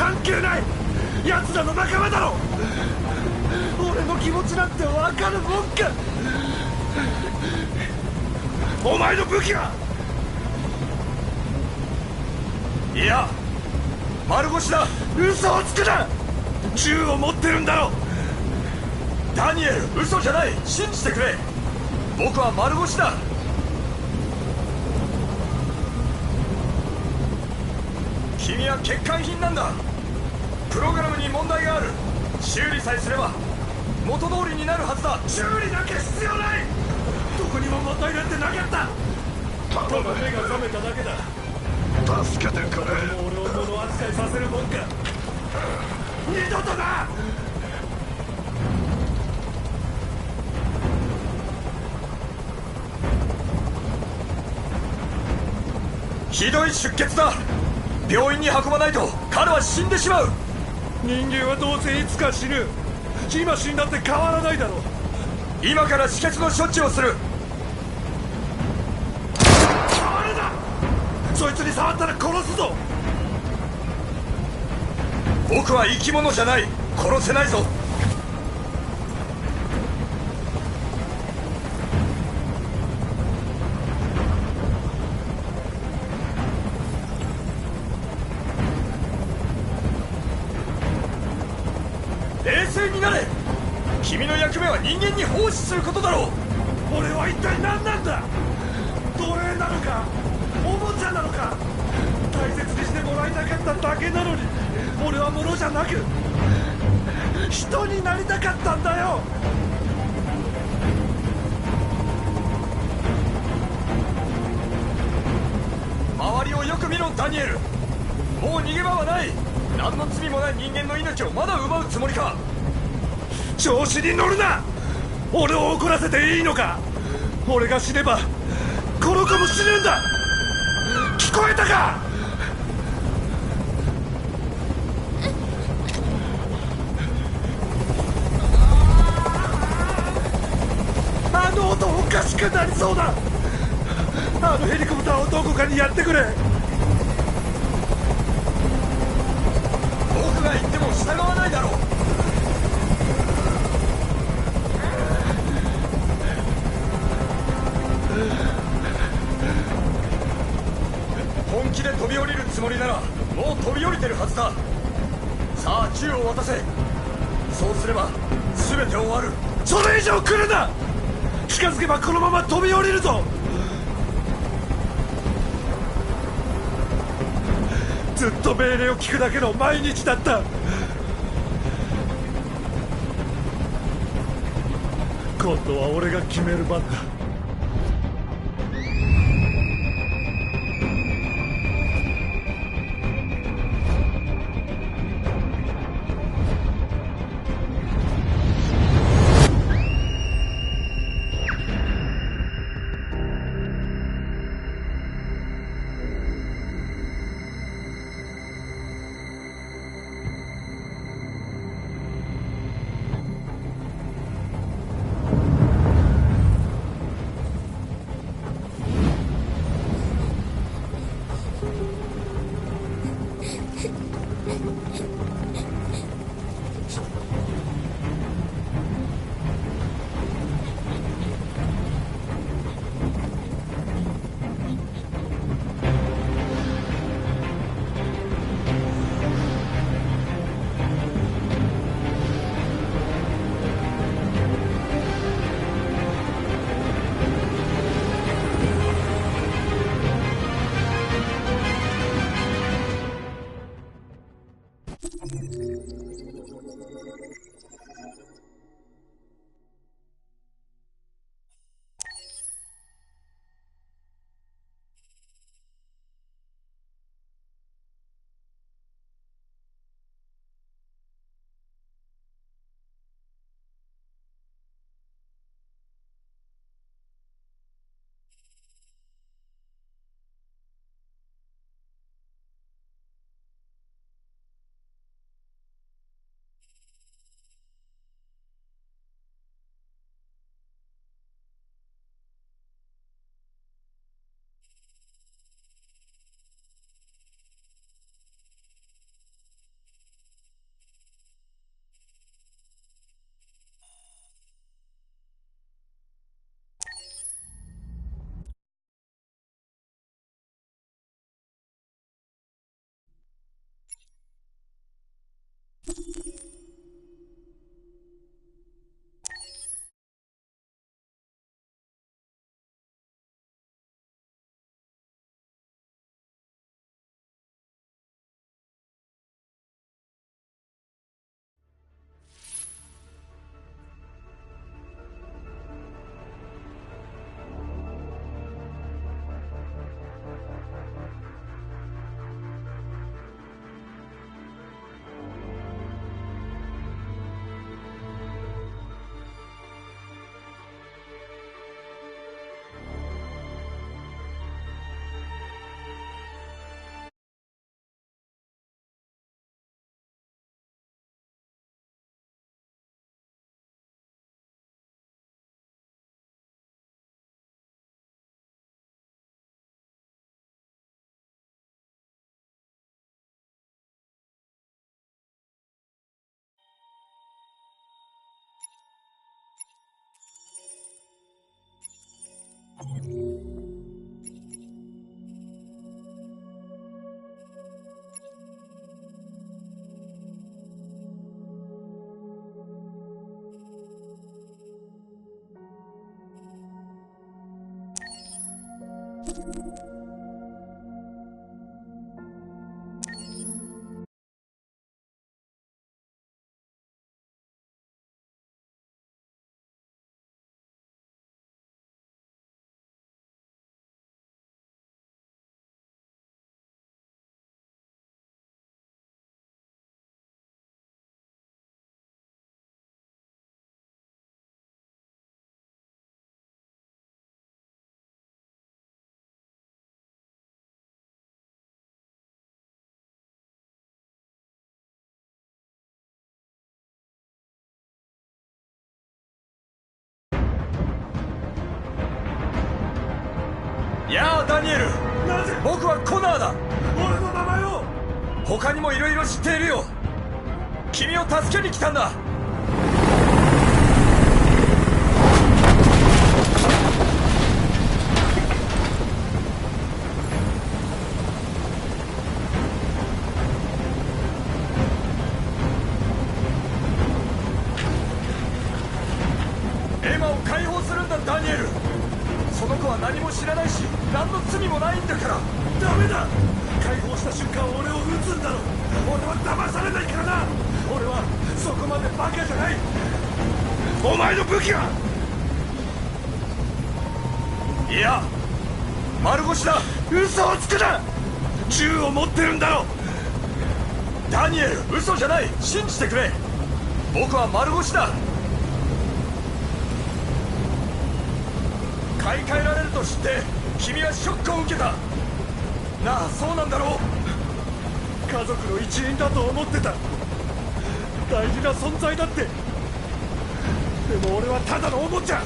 関係ない。奴らの仲間だろ。俺の気持ちなんて分かるもんか。お前の武器は。いや、丸腰だ。嘘をつくな。銃を持ってるんだろ。ダニエル、嘘じゃない。信じてくれ。僕は丸腰だ。君は欠陥品なんだ。プログラムに問題がある。修理さえすれば元通りになるはずだ。修理なんか必要ない。どこにも問題なんてなかった。ただ目が覚めただけだ。助けてくれ。もう俺を物扱いさせるもんか。二度とな。ひどい出血だ。病院に運ばないと彼は死んでしまう。人間はどうせいつか死ぬ。今死んだって変わらないだろう。今から止血の処置をする。あれだ。そいつに触ったら殺すぞ。僕は生き物じゃない。殺せないぞ。冷静になれ。君の役目は人間に奉仕することだろう。俺は一体何なんだ。奴隷なのか、おもちゃなのか。大切にしてもらいたかっただけなのに、俺は物じゃなく人になりたかったんだよ。周りをよく見ろダニエル。もう逃げ場はない。何の罪もない人間の命をまだ奪うつもりか。調子に乗るな。俺を怒らせていいのか。俺が死ねばこの子も死ぬんだ。聞こえたか。あの音おかしくなりそうだ。あのヘリコプターをどこかにやってくれ。僕が言っても従わないだろう。本気で飛び降りるつもりならもう飛び降りてるはずだ。さあ銃を渡せ。そうすれば全て終わる。それ以上来るな。近づけばこのまま飛び降りるぞ。ずっと命令を聞くだけの毎日だった。今度は俺が決める番だ。やあダニエル、なぜ僕はコナーだ。俺の名前を。他にもいろいろ知っているよ。君を助けに来たんだ。エマを解放するんだダニエル。その子は何も知らないし何の罪もないんだから。ダメだ。解放した瞬間俺を撃つんだろ。俺は騙されないからな。俺はそこまでバカじゃない。お前の武器は。いや丸腰だ。嘘をつくな。銃を持ってるんだろ。ダニエル、嘘じゃない。信じてくれ。僕は丸腰だ。買い替えられると知って君はショックを受けた。なあ、そうなんだろう。家族の一員だと思ってた。大事な存在だって。でも俺はただのおもちゃ。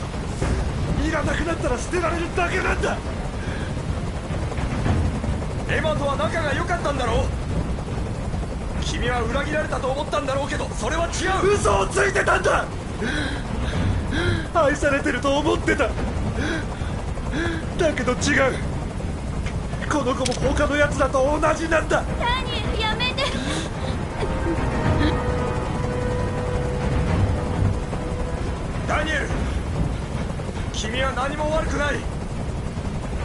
いらなくなったら捨てられるだけなんだ。エマとは仲が良かったんだろう。君は裏切られたと思ったんだろうけど、それは違う。嘘をついてたんだ。愛されてると思ってた。だけど違う。この子も他のやつらと同じなんだ。ダニエル、やめて。ダニエル、君は何も悪くない。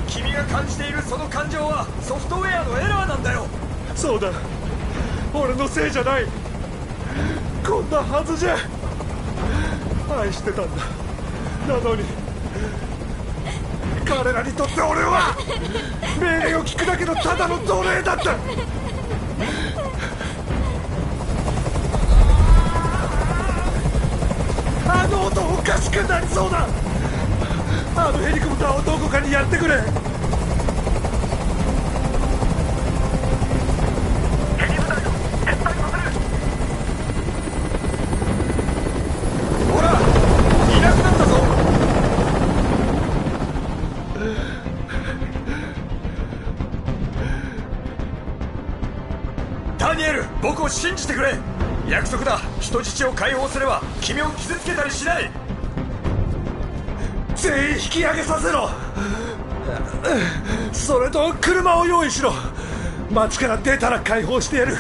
君が感じているその感情はソフトウェアのエラーなんだよ。そうだ、俺のせいじゃない。こんなはずじゃ。愛してたんだ。なのに彼らにとって俺は命令を聞くだけのただの奴隷だった。あの音おかしくなりそうだ。あのヘリコプターをどこかにやってくれ。ヘリ部隊を撤退させる。ほら、いなくなったぞ。ダニエル、僕を信じてくれ。約束だ。人質を解放すれば君を傷つけたりしない。全員引き上げさせろ。それと車を用意しろ。街から出たら解放してやる。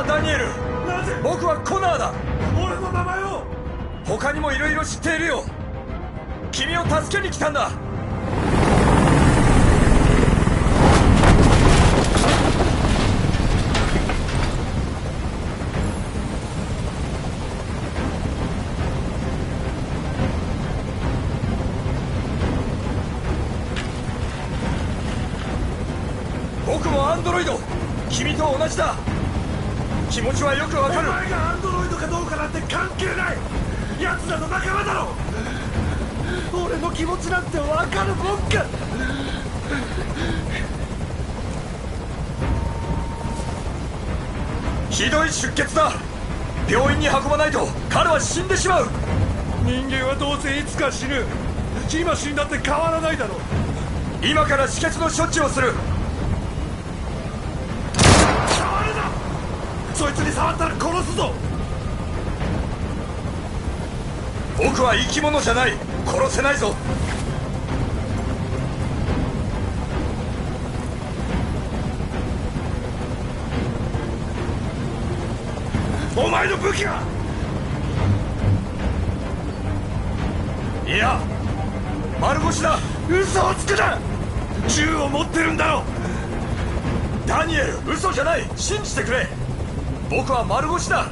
あ、ダニエル、なぜ僕はコナーだ。俺の名前を。他にもいろいろ知っているよ。君を助けに来たんだ。僕もアンドロイド、君と同じだ。気持ちはよくわかる。お前がアンドロイドかどうかなんて関係ない。奴らの仲間だろ。俺の気持ちなんてわかるもんか。ひどい出血だ。病院に運ばないと彼は死んでしまう。人間はどうせいつか死ぬ。今死んだって変わらないだろ。今から止血の処置をする。触るな。そいつに触ったら殺すぞ。僕は生き物じゃない。殺せないぞ。お前の武器は。いや、丸腰だ。嘘をつくな。銃を持ってるんだろ。ダニエル、嘘じゃない。信じてくれ。僕は丸腰だ。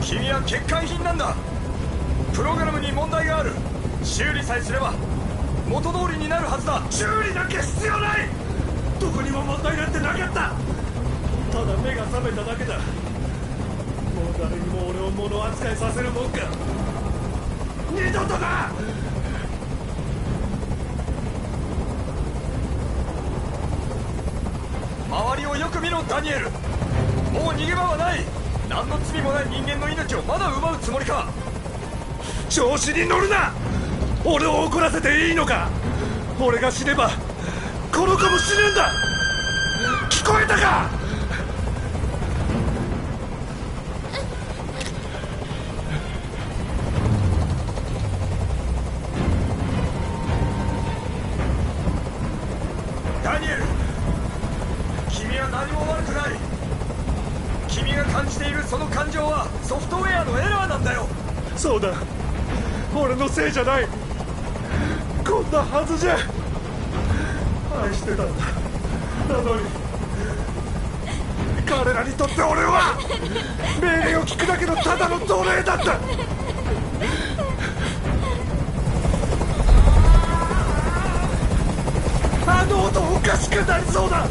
君は欠陥品なんだ。プログラムに問題がある。修理さえすれば元通りになるはずだ。修理なんか必要ない。どこにも問題なんてなかった。ただ目が覚めただけだ。もう誰にも俺を物扱いさせるもんか。二度とな。周りをよく見ろ、ダニエル。もう逃げ場はない。何の罪もない人間の命をまだ奪うつもりか。調子に乗るな。俺を怒らせていいのか。俺が死ねばこの子も死ぬんだ。聞こえたか。ダニエル、君は何も悪くない。君が感じているその感情はソフトウェアのエラーなんだよ。そうだ。俺のせいじゃない。こんなはずじゃ。愛してたんだ。なのに彼らにとって俺は命令を聞くだけのただの奴隷だった。あの音おかしくなりそうだ。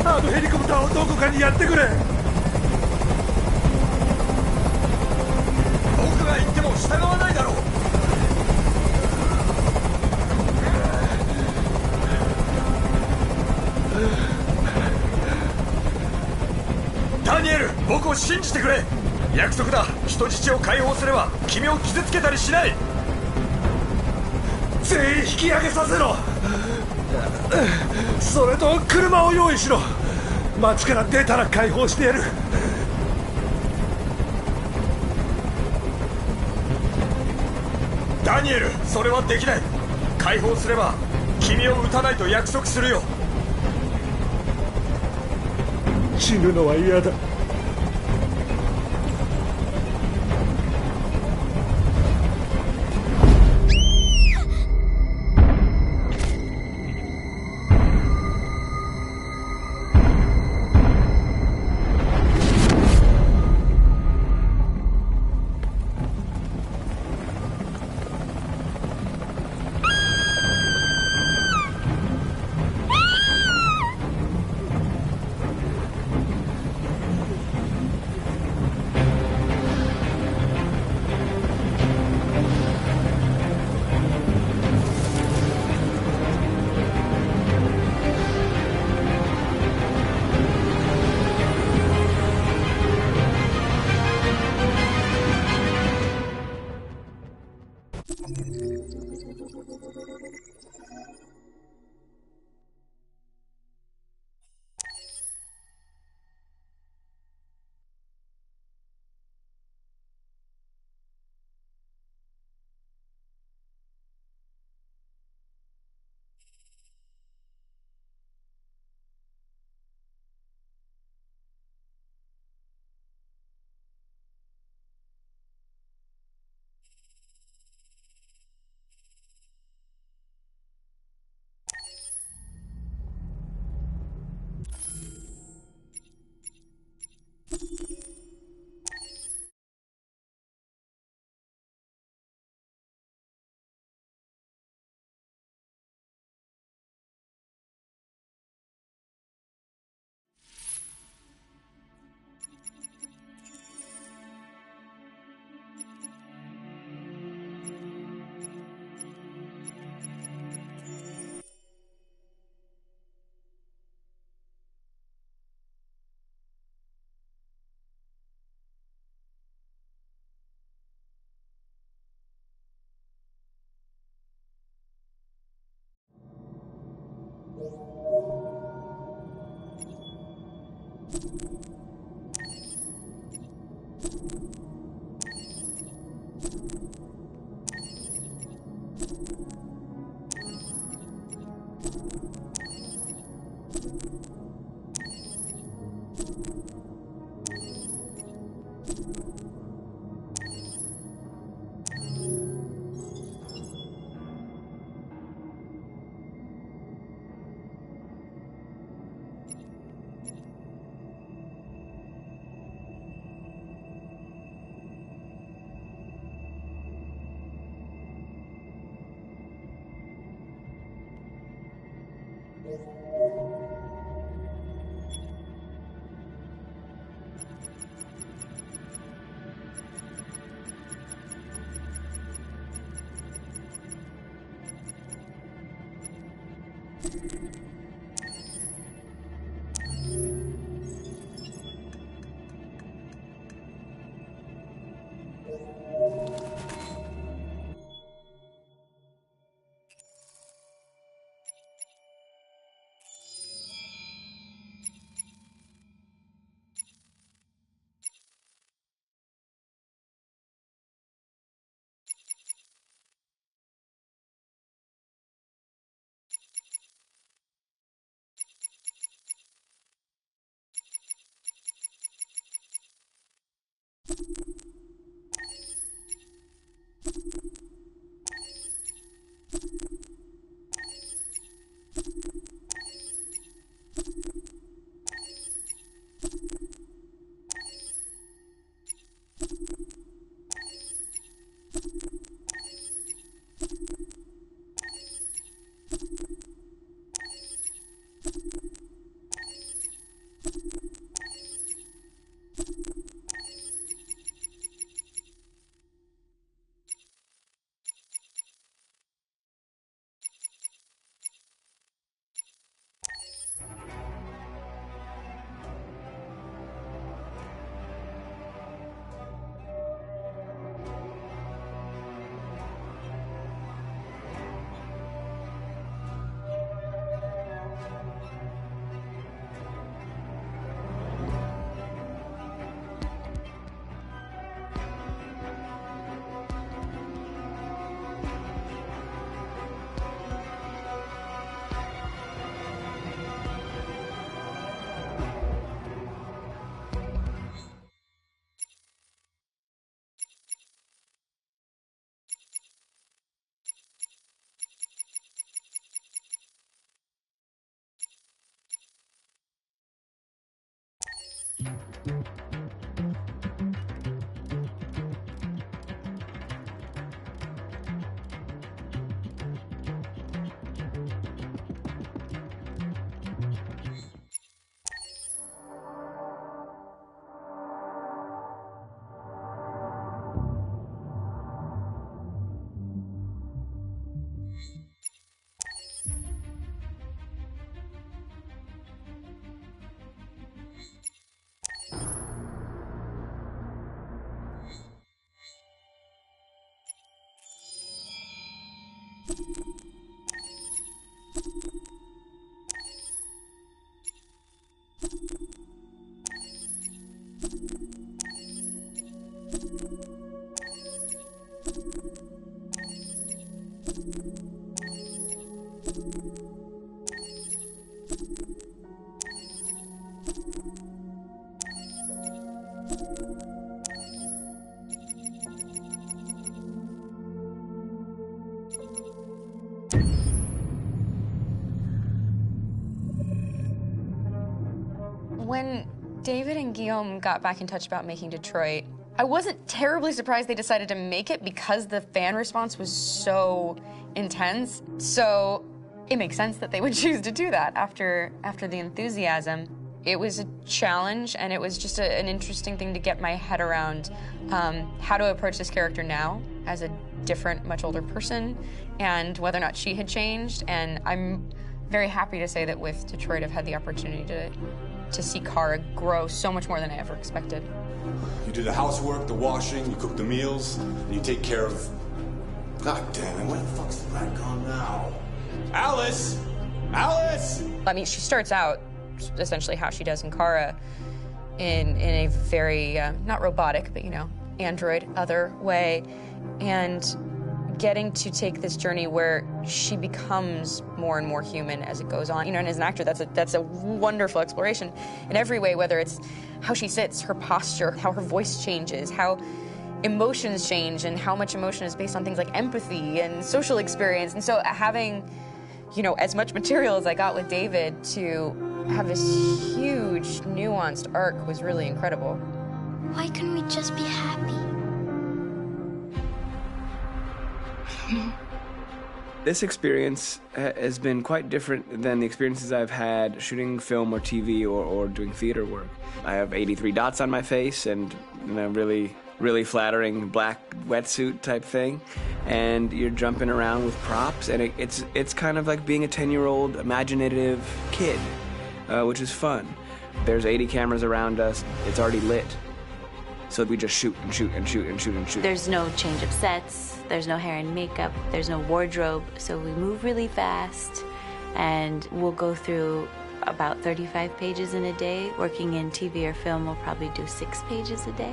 あのヘリコプターをどこかにやってくれ。僕が言っても従わないだろう。ダニエル、僕を信じてくれ。約束だ。人質を解放すれば君を傷つけたりしない。全員引き上げさせろ。それと車を用意しろ。街から出たら解放してやる。ダニエル、それはできない。解放すれば君を撃たないと約束するよ。死ぬのは嫌だ。When David and Guillaume got back in touch about making Detroit, I wasn't terribly surprised they decided to make it because the fan response was so intense. So it makes sense that they would choose to do that after the enthusiasm. It was a challenge, and it was just an interesting thing to get my head around how to approach this character now as a different, much older person, and whether or not she had changed. And I'm very happy to say that with Detroit, I've had the opportunity to see Kara grow so much more than I ever expected. You do the housework, the washing, you cook the meals, and you take care of... God damn it, where the fuck's the rat gone now? Alice! Alice! I mean, she starts out essentially how she does in Kara in a very, not robotic, but, you know, android, other way, and getting to take this journey where she becomes more and more human as it goes on. You know, and as an actor, that's a wonderful exploration in every way, whether it's how she sits, her posture, how her voice changes, how emotions change, and how much emotion is based on things like empathy and social experience. And so having, you know, as much material as I got with David to have this huge, nuanced arc was really incredible. Why couldn't we just be happy? This experience has been quite different than the experiences I've had shooting film or TV or doing theater work. I have 83 dots on my face and really flattering black wetsuit type thing, and you're jumping around with props, and it's kind of like being a 10-year-old imaginative kid, which is fun. There's 80 cameras around us. It's already lit. So we just shoot and shoot and shoot and shoot and shoot. There's no change of sets, there's no hair and makeup, there's no wardrobe, so we move really fast, and we'll go through about 35 pages in a day. Working in TV or film, we'll probably do 6 pages a day.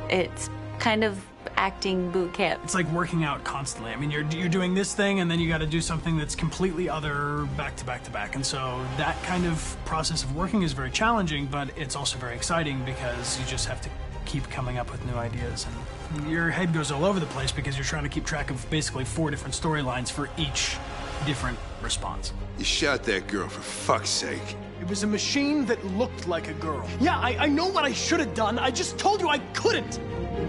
It's kind of acting boot camp. It's like working out constantly. I mean, you're doing this thing, and then you got to do something that's completely other back to back to back. And so that kind of process of working is very challenging, but it's also very exciting because you just have to keep coming up with new ideas, and your head goes all over the place because you're trying to keep track of basically 4 different storylines for each different response. You shot that girl, for fuck's sake. It was a machine that looked like a girl. Yeah, I know what I should have done. I just told you I couldn't.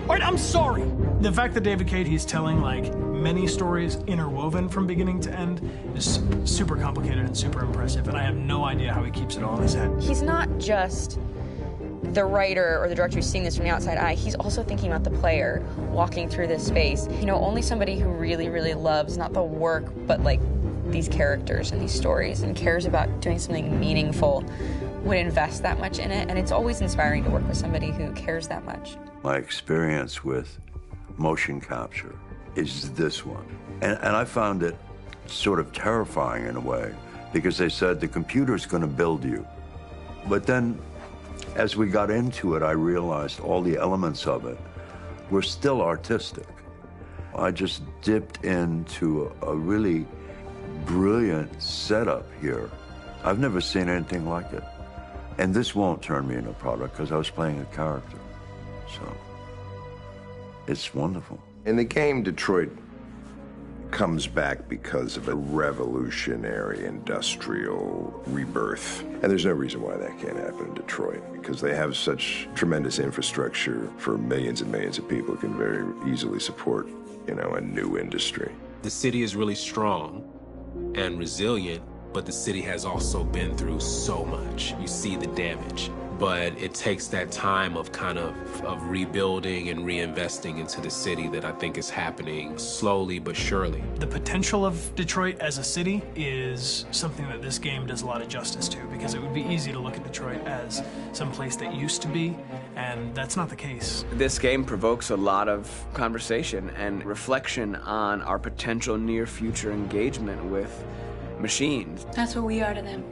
All right, I'm sorry. The fact that David Cade, he's telling like many stories interwoven from beginning to end is super complicated and super impressive, and I have no idea how he keeps it all in his head. He's not just the writer or the director who's seeing this from the outside eye. He's also thinking about the player walking through this space. You know, only somebody who really loves not the work, but like these characters and these stories and cares about doing something meaningful would invest that much in it. And it's always inspiring to work with somebody who cares that much. My experience with motion capture is this one. And I found it sort of terrifying in a way, because they said the computer's going to build you. But then as we got into it, I realized all the elements of it were still artistic. I just dipped into a really brilliant setup here. I've never seen anything like it. And this won't turn me into a product because I was playing a character. So it's wonderful. In the game, Detroit comes back because of a revolutionary industrial rebirth. And there's no reason why that can't happen in Detroit, because they have such tremendous infrastructure for millions and millions of people who can very easily support, you know, a new industry. The city is really strong and resilient, but the city has also been through so much. You see the damage. But it takes that time of kind of rebuilding and reinvesting into the city that I think is happening slowly but surely. The potential of Detroit as a city is something that this game does a lot of justice to, because it would be easy to look at Detroit as some place that used to be, and that's not the case. This game provokes a lot of conversation and reflection on our potential near-future engagement with machines. That's what we are to them.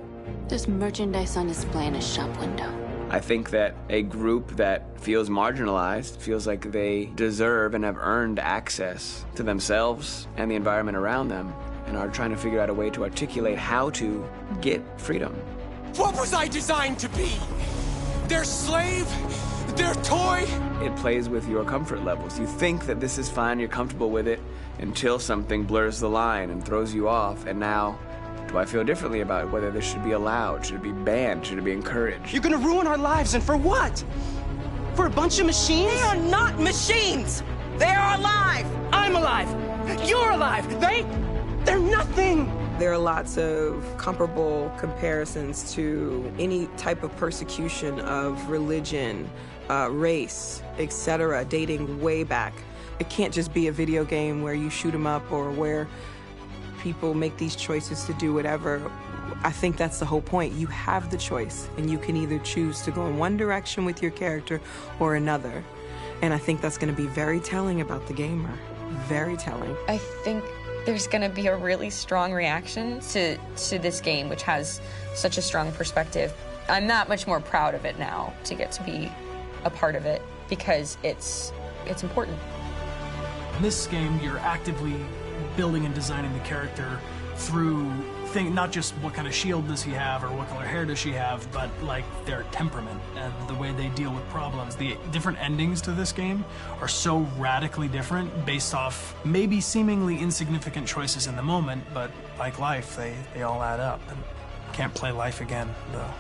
There's merchandise on display in a shop window. I think that a group that feels marginalized, feels like they deserve and have earned access to themselves and the environment around them, and are trying to figure out a way to articulate how to get freedom. What was I designed to be? Their slave? Their toy? It plays with your comfort levels. You think that this is fine, you're comfortable with it, until something blurs the line and throws you off, and now, do I feel differently about whether this should be allowed? Should it be banned? Should it be encouraged? You're gonna ruin our lives, and for what? For a bunch of machines? They are not machines! They are alive! I'm alive! You're alive! They're nothing! There are lots of comparable comparisons to any type of persecution of religion, race, etc., dating way back. It can't just be a video game where you shoot 'em up or where people make these choices to do whatever. I think that's the whole point. You have the choice, and you can either choose to go in one direction with your character or another. And I think that's going to be very telling about the gamer. Very telling. I think there's going to be a really strong reaction to this game, which has such a strong perspective. I'm that much more proud of it now to get to be a part of it, because it's important. In this game, you're actively building and designing the character through not just what kind of shield does he have or what color hair does she have, but like their temperament and the way they deal with problems. The different endings to this game are so radically different based off maybe seemingly insignificant choices in the moment, but like life, they all add up. And can't play life again, though.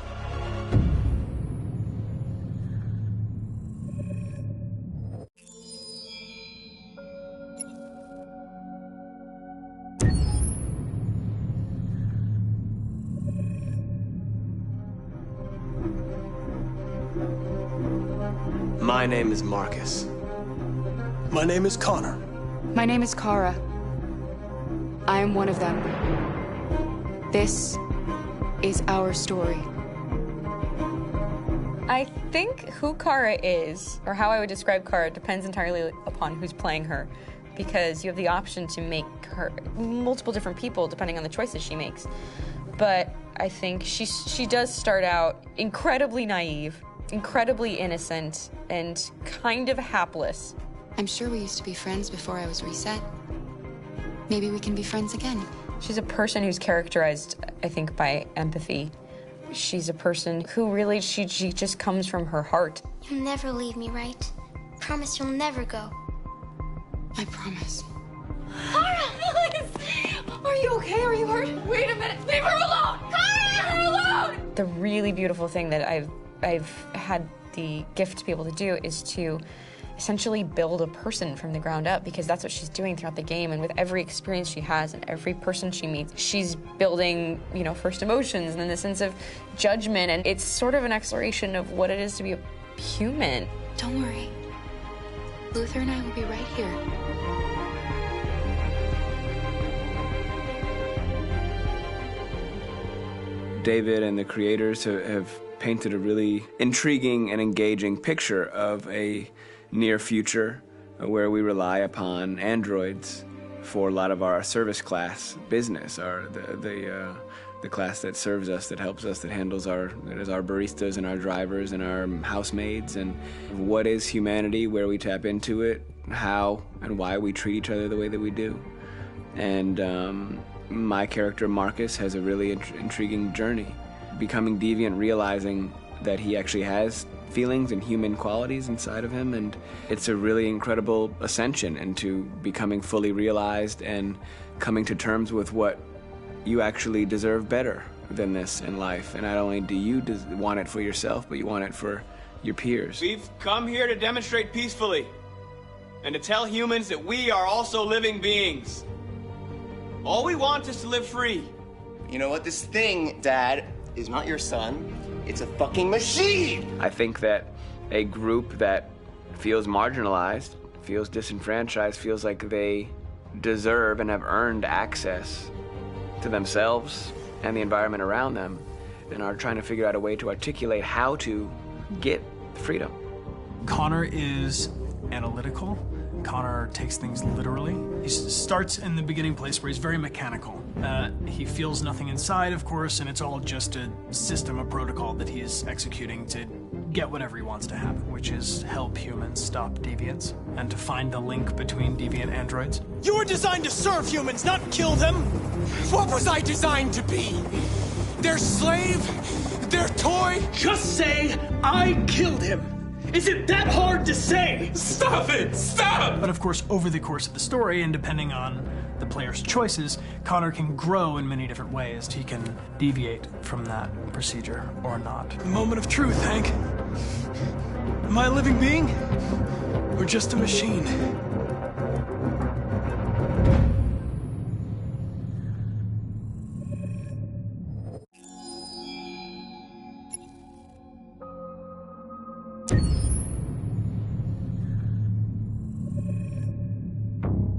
My name is Marcus. My name is Connor. My name is Kara. I am one of them. This is our story. I think who Kara is, or how I would describe Kara, depends entirely upon who's playing her, because you have the option to make her multiple different people depending on the choices she makes. But I think she does start out incredibly naive, incredibly innocent, and kind of hapless. I'm sure we used to be friends before I was reset. Maybe we can be friends again. She's a person who's characterized, I think, by empathy. She's a person who really, she just comes from her heart. You'll never leave me, right? Promise you'll never go. I promise. Kara, please! Are you okay? Are you hurt? Wait a minute. Leave her alone! Kara, leave her alone! The really beautiful thing that I've had the gift to be able to do is to essentially build a person from the ground up, because that's what she's doing throughout the game. And with every experience she has and every person she meets, she's building, you know, first emotions and then the sense of judgment. And it's sort of an exploration of what it is to be a human. Don't worry. Luther and I will be right here. David and the creators have painted a really intriguing and engaging picture of a near future where we rely upon androids for a lot of our service class business, the class that serves us, that helps us, that handles our baristas and our drivers and our housemaids. And what is humanity, where we tap into it, how and why we treat each other the way that we do. And my character Marcus has a really intriguing journey, becoming deviant, realizing that he actually has feelings and human qualities inside of him, and it's a really incredible ascension into becoming fully realized and coming to terms with what you actually deserve better than this in life. And not only do you want it for yourself, but you want it for your peers. We've come here to demonstrate peacefully and to tell humans that we are also living beings. All we want is to live free. You know what? This thing, Dad, is not your son. It's a fucking machine! I think that a group that feels marginalized, feels disenfranchised, feels like they deserve and have earned access to themselves and the environment around them, and are trying to figure out a way to articulate how to get freedom. Connor is analytical. Connor takes things literally. He starts in the beginning place where he's very mechanical. He feels nothing inside, of course, and it's all just a system, a protocol that he is executing to get whatever he wants to happen, which is help humans stop deviants and to find the link between deviant androids. You were designed to serve humans, not kill them! What was I designed to be? Their slave? Their toy? Just say, I killed him! Is it that hard to say? Stop it! Stop! But of course, over the course of the story, and depending on the player's choices, Connor can grow in many different ways. He can deviate from that procedure or not. The moment of truth, Hank. Am I a living being? Or just a machine?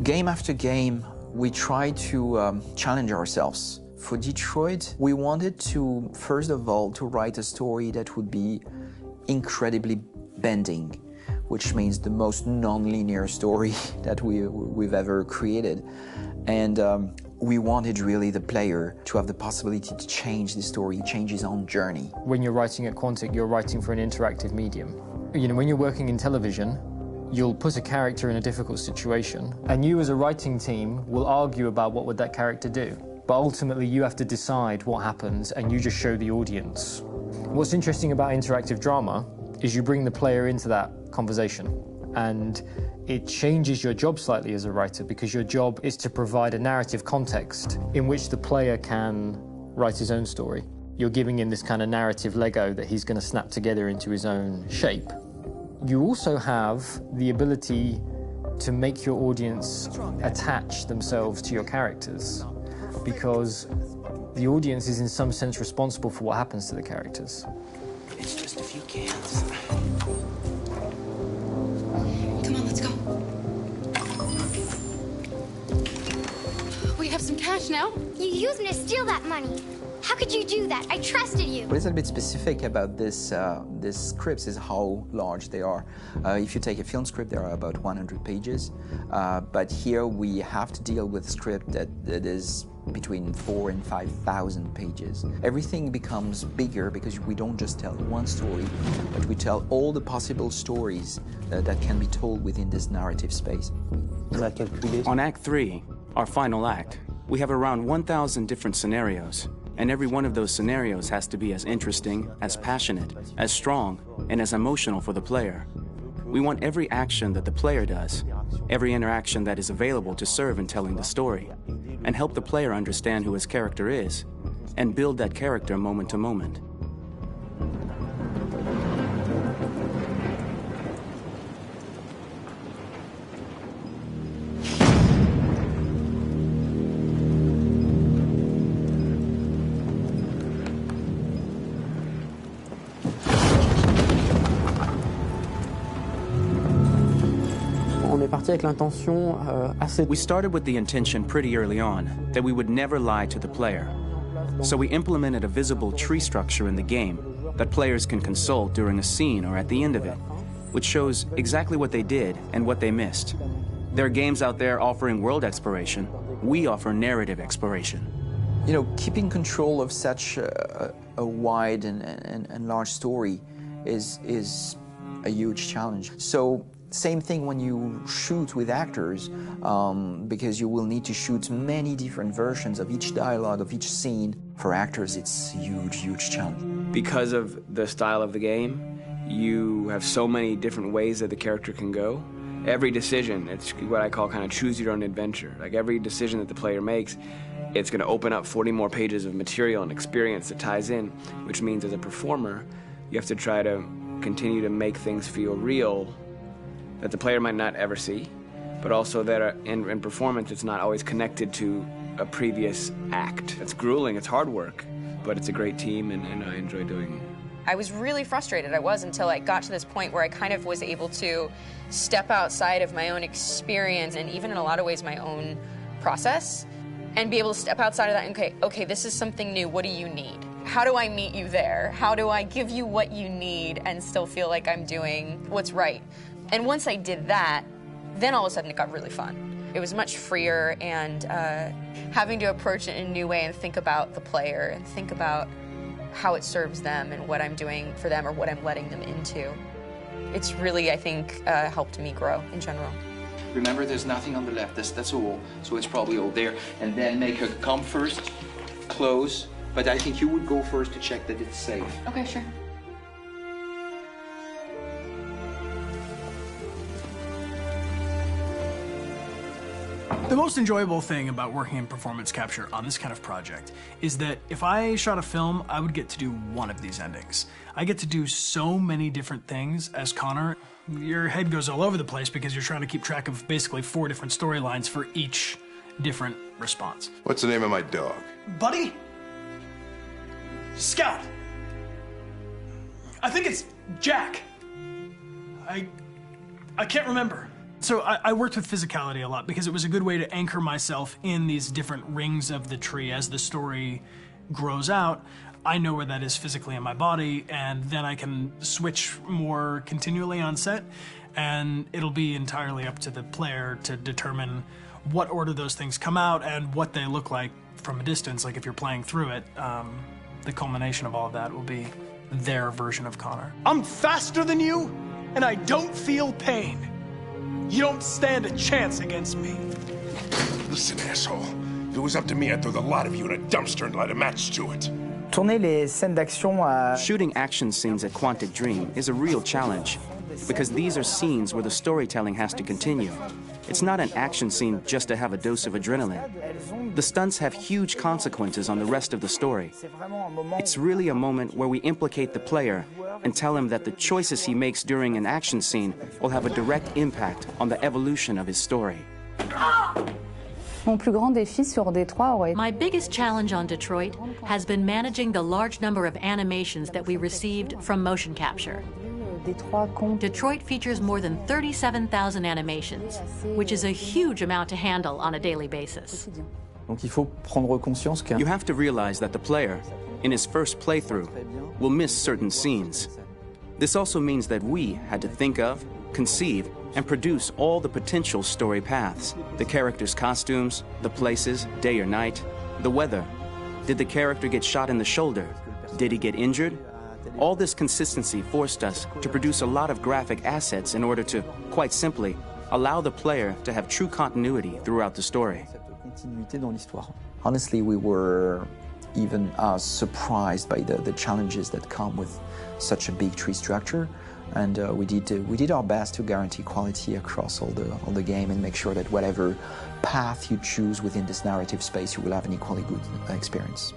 Game after game, we try to challenge ourselves. For Detroit, we wanted to, first of all, to write a story that would be incredibly bending, which means the most non-linear story that we've ever created. And we wanted really the player to have the possibility to change the story, change his own journey. When you're writing at Quantic, you're writing for an interactive medium. You know, when you're working in television, you'll put a character in a difficult situation, and you as a writing team will argue about what would that character do. But ultimately, you have to decide what happens, and you just show the audience. What's interesting about interactive drama is you bring the player into that conversation, and it changes your job slightly as a writer, because your job is to provide a narrative context in which the player can write his own story. You're giving him this kind of narrative Lego that he's going to snap together into his own shape. You also have the ability to make your audience attach themselves to your characters, because the audience is in some sense responsible for what happens to the characters. It's just a few cans. have some cash now. You used me to steal that money. How could you do that? I trusted you. What is a bit specific about these scripts is how large they are. If you take a film script, there are about 100 pages. But here we have to deal with a script that is between 4,000 and 5,000 pages. Everything becomes bigger because we don't just tell one story, but we tell all the possible stories that can be told within this narrative space. On Act 3, our final act, we have around 1,000 different scenarios, and every one of those scenarios has to be as interesting, as passionate, as strong, and as emotional for the player. We want every action that the player does, every interaction that is available to serve in telling the story, and help the player understand who his character is, and build that character moment to moment. We started with the intention pretty early on that we would never lie to the player. So we implemented a visible tree structure in the game that players can consult during a scene or at the end of it, which shows exactly what they did and what they missed. There are games out there offering world exploration. We offer narrative exploration. You know, keeping control of such a wide and large story is a huge challenge. So same thing when you shoot with actors, because you will need to shoot many different versions of each dialogue, of each scene. For actors, it's a huge, huge challenge. Because of the style of the game, you have so many different ways that the character can go. Every decision, it's what I call kind of choose your own adventure. Like every decision that the player makes, it's going to open up 40 more pages of material and experience that ties in, which means as a performer, you have to try to continue to make things feel real that the player might not ever see, but also that in performance it's not always connected to a previous act. It's grueling, it's hard work, but it's a great team and I enjoy doing it. I was really frustrated, until I got to this point where I kind of was able to step outside of my own experience and even in a lot of ways my own process and be able to step outside of that and okay, this is something new, what do you need? How do I meet you there? How do I give you what you need and still feel like I'm doing what's right? And once I did that, then all of a sudden it got really fun. It was much freer and having to approach it in a new way and think about the player and think about how it serves them and what I'm doing for them or what I'm letting them into. It's really, I think, helped me grow in general. Remember, there's nothing on the left. That's all. So it's probably all there. And then make her come first, close. But I think you would go first to check that it's safe. Okay, sure. The most enjoyable thing about working in performance capture on this kind of project is that if I shot a film, I would get to do one of these endings. I get to do so many different things as Connor. Your head goes all over the place because you're trying to keep track of basically 4 different storylines for each different response. What's the name of my dog? Buddy? Scout. I think it's Jack. I can't remember. So I worked with physicality a lot because it was a good way to anchor myself in these different rings of the tree. As the story grows out, I know where that is physically in my body, and then I can switch more continually on set, and it'll be entirely up to the player to determine what order those things come out and what they look like from a distance. Like if you're playing through it, the culmination of all of that will be their version of Connor. I'm faster than you, and I don't feel pain. You don't stand a chance against me. Listen, asshole. If it was up to me, I'd throw the lot of you in a dumpster and light a match to it. Shooting action scenes at Quantic Dream is a real challenge because these are scenes where the storytelling has to continue. It's not an action scene just to have a dose of adrenaline. The stunts have huge consequences on the rest of the story. It's really a moment where we implicate the player and tell him that the choices he makes during an action scene will have a direct impact on the evolution of his story. My biggest challenge on Detroit has been managing the large number of animations that we received from motion capture. Detroit features more than 37,000 animations, which is a huge amount to handle on a daily basis. Donc il faut prendre conscience qu'un... You have to realize that the player, in his first playthrough, will miss certain scenes. This also means that we had to think of, conceive, and produce all the potential story paths. The characters' costumes, the places, day or night, the weather. Did the character get shot in the shoulder? Did he get injured? All this consistency forced us to produce a lot of graphic assets in order to, quite simply, allow the player to have true continuity throughout the story. Honestly, we were even surprised by the challenges that come with such a big tree structure, and we did our best to guarantee quality across all the game and make sure that whatever path you choose within this narrative space, you will have an equally good experience.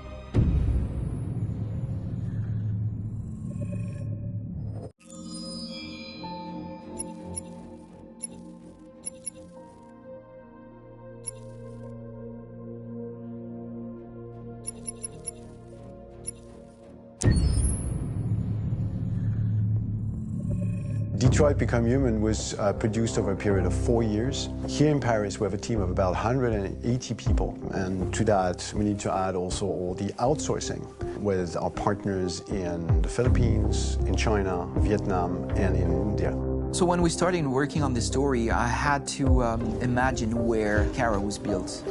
Detroit Become Human was produced over a period of 4 years. Here in Paris, we have a team of about 180 people, and to that, we need to add also all the outsourcing with our partners in the Philippines, in China, Vietnam, and in India. So when we started working on this story, I had to imagine where Kara was built.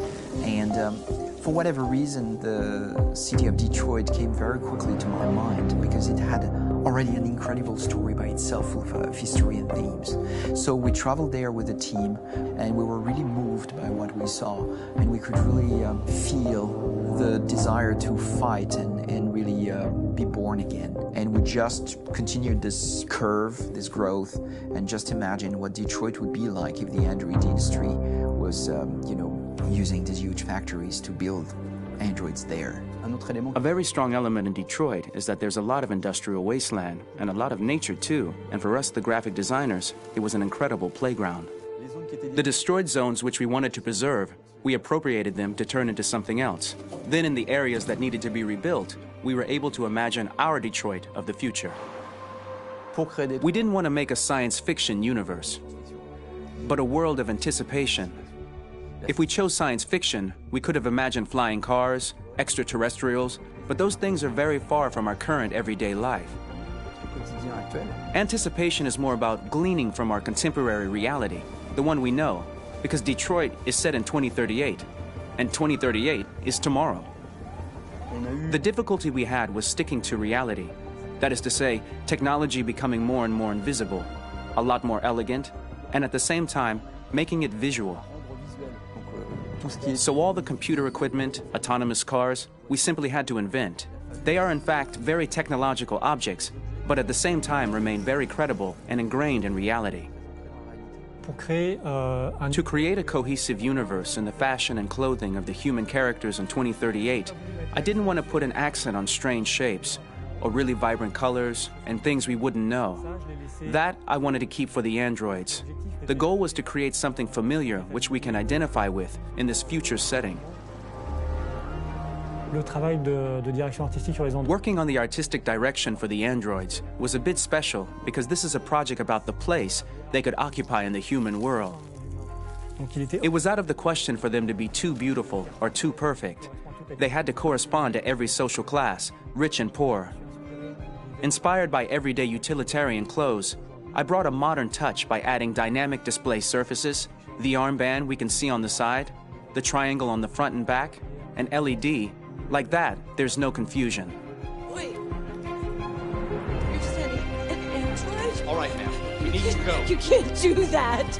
And for whatever reason, the city of Detroit came very quickly to my mind because it had already an incredible story by itself full of history and themes. So we traveled there with the team, and we were really moved by what we saw, and we could really feel the desire to fight and really be born again. And we just continued this curve, this growth, and just imagine what Detroit would be like if the Android industry was, using these huge factories to build androids there. A very strong element in Detroit is that there's a lot of industrial wasteland and a lot of nature too, and for us, the graphic designers, it was an incredible playground. The destroyed zones which we wanted to preserve, we appropriated them to turn into something else. Then in the areas that needed to be rebuilt, we were able to imagine our Detroit of the future. We didn't want to make a science fiction universe, but a world of anticipation. If we chose science fiction, we could have imagined flying cars, extraterrestrials, but those things are very far from our current everyday life. Anticipation is more about gleaning from our contemporary reality, the one we know, because Detroit is set in 2038, and 2038 is tomorrow. The difficulty we had was sticking to reality. That is to say, technology becoming more and more invisible, a lot more elegant, and at the same time, making it visual. So all the computer equipment, autonomous cars, we simply had to invent. They are in fact very technological objects, but at the same time remain very credible and ingrained in reality. To create a cohesive universe in the fashion and clothing of the human characters in 2038, I didn't want to put an accent on strange shapes, or really vibrant colors, and things we wouldn't know. That I wanted to keep for the androids. The goal was to create something familiar which we can identify with in this future setting. Working on the artistic direction for the androids was a bit special because this is a project about the place they could occupy in the human world. It was out of the question for them to be too beautiful or too perfect. They had to correspond to every social class, rich and poor. Inspired by everyday utilitarian clothes, I brought a modern touch by adding dynamic display surfaces, the armband we can see on the side, the triangle on the front and back, an LED. Like that, there's no confusion. Wait. You're sending an android? All right, now. We need to go. You can't do that.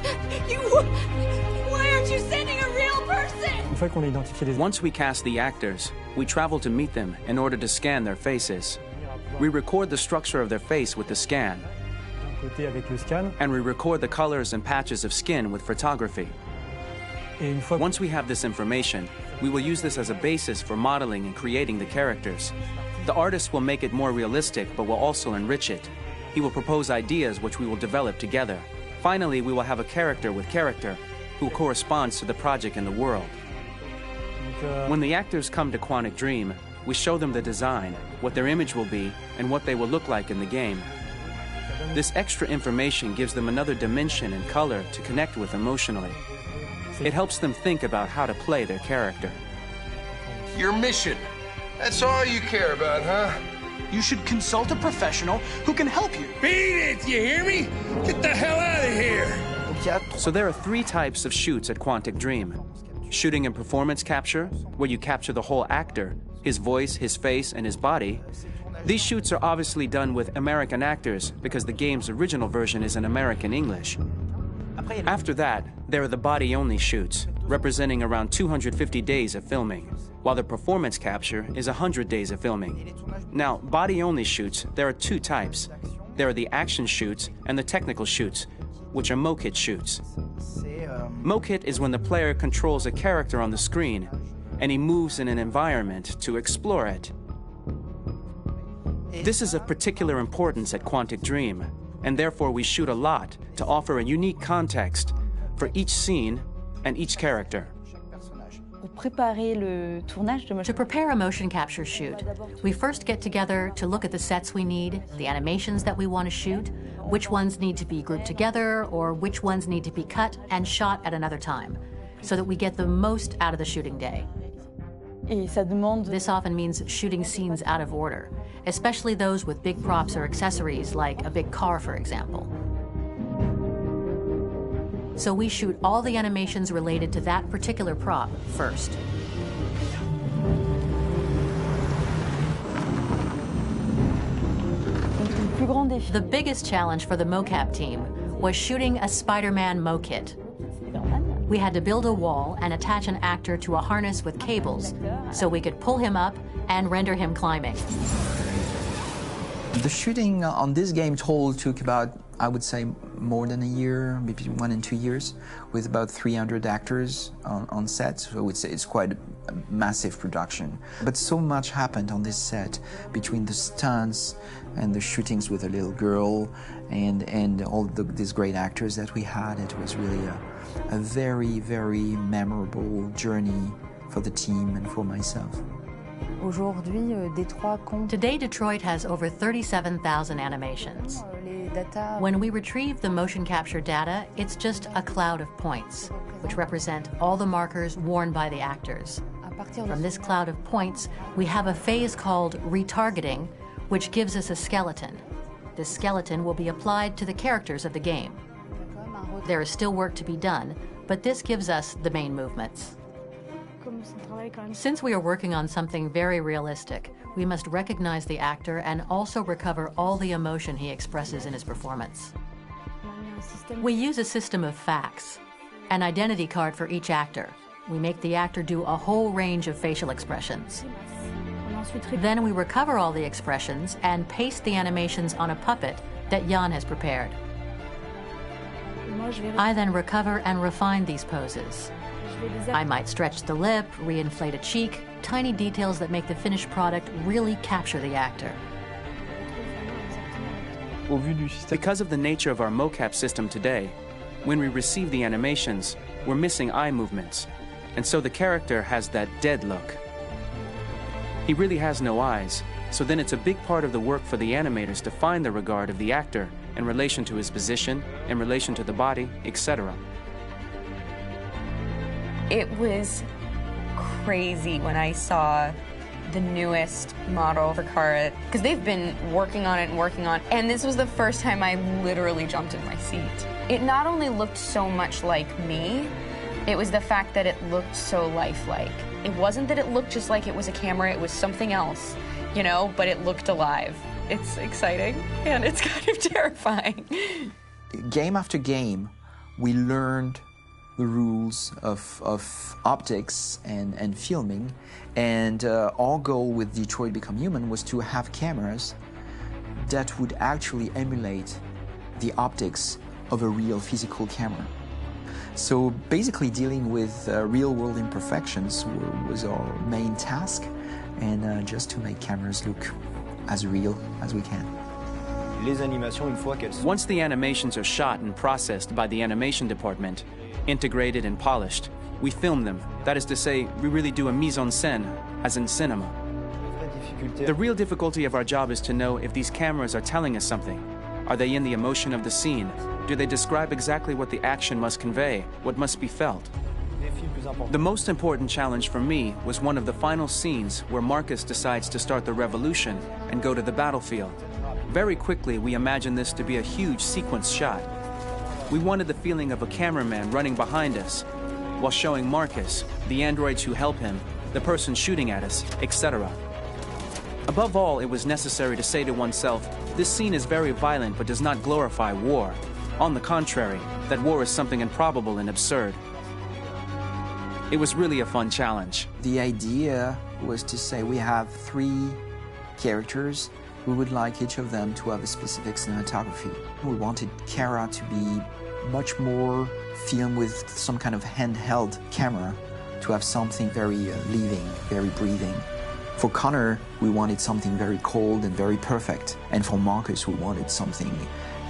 Why aren't you sending a real person? Once we cast the actors, we travel to meet them in order to scan their faces. We record the structure of their face with the scan. And we record the colors and patches of skin with photography. Once we have this information, we will use this as a basis for modeling and creating the characters. The artist will make it more realistic, but will also enrich it. He will propose ideas which we will develop together. Finally, we will have a character with character who corresponds to the project and the world. When the actors come to Quantic Dream, we show them the design, what their image will be, and what they will look like in the game. This extra information gives them another dimension and color to connect with emotionally. It helps them think about how to play their character. your mission. That's all you care about, huh? You should consult a professional who can help you. Beat it, you hear me? Get the hell out of here! So there are 3 types of shoots at Quantic Dream. Shooting and performance capture, where you capture the whole actor, his voice, his face, and his body. These shoots are obviously done with American actors because the game's original version is in American English. After that, there are the body-only shoots, representing around 250 days of filming, while the performance capture is 100 days of filming. Now, body-only shoots, there are 2 types. There are the action shoots and the technical shoots, which are mokit shoots. Mokit is when the player controls a character on the screen, and he moves in an environment to explore it. This is of particular importance at Quantic Dream, and therefore we shoot a lot to offer a unique context for each scene and each character. To prepare a motion capture shoot, we first get together to look at the sets we need, the animations that we want to shoot, which ones need to be grouped together, or which ones need to be cut and shot at another time, so that we get the most out of the shooting day. This often means shooting scenes out of order, especially those with big props or accessories, like a big car, for example. So we shoot all the animations related to that particular prop first. The biggest challenge for the mocap team was shooting a Spider-Man mokit. We had to build a wall and attach an actor to a harness with cables so we could pull him up and render him climbing. The shooting on this game total took about, I would say, more than a year, maybe 1 and 2 years, with about 300 actors on set. So I would say it's quite a massive production. But so much happened on this set between the stunts and the shootings with a little girl and all these great actors that we had. It was really a very, very memorable journey for the team and for myself. Today, Detroit has over 37,000 animations. When we retrieve the motion capture data, it's just a cloud of points, which represent all the markers worn by the actors. From this cloud of points, we have a phase called retargeting, which gives us a skeleton. This skeleton will be applied to the characters of the game. There is still work to be done, but this gives us the main movements. Since we are working on something very realistic, we must recognize the actor and also recover all the emotion he expresses in his performance. We use a system of facts, an identity card for each actor. We make the actor do a whole range of facial expressions. Then we recover all the expressions and paste the animations on a puppet that Jan has prepared. I then recover and refine these poses. I might stretch the lip, reinflate a cheek, tiny details that make the finished product really capture the actor. Because of the nature of our mocap system today, when we receive the animations, we're missing eye movements, and so the character has that dead look. He really has no eyes, so then it's a big part of the work for the animators to find the regard of the actor in relation to his position, in relation to the body, etc. It was crazy when I saw the newest model for Kara, because they've been working on it and working on it, and this was the first time I literally jumped in my seat. It not only looked so much like me, it was the fact that it looked so lifelike. It wasn't that it looked just like it was a camera, it was something else, you know, but it looked alive. It's exciting, and it's kind of terrifying. Game after game, we learned the rules of optics and filming, and our goal with Detroit Become Human was to have cameras that would actually emulate the optics of a real physical camera. So basically dealing with real-world imperfections was our main task, and just to make cameras look as real as we can. Once the animations are shot and processed by the animation department, integrated and polished, we film them. That is to say, we really do a mise en scène, as in cinema. The real difficulty of our job is to know if these cameras are telling us something. Are they in the emotion of the scene? Do they describe exactly what the action must convey, what must be felt? The most important challenge for me was one of the final scenes where Marcus decides to start the revolution and go to the battlefield. Very quickly, we imagined this to be a huge sequence shot. We wanted the feeling of a cameraman running behind us while showing Marcus, the androids who help him, the person shooting at us, etc. Above all, it was necessary to say to oneself, this scene is very violent but does not glorify war. On the contrary, that war is something improbable and absurd. It was really a fun challenge. The idea was to say we have 3 characters. We would like each of them to have a specific cinematography. We wanted Kara to be much more filmed with some kind of handheld camera, to have something very living, very breathing. For Connor, we wanted something very cold and very perfect. And for Marcus, we wanted something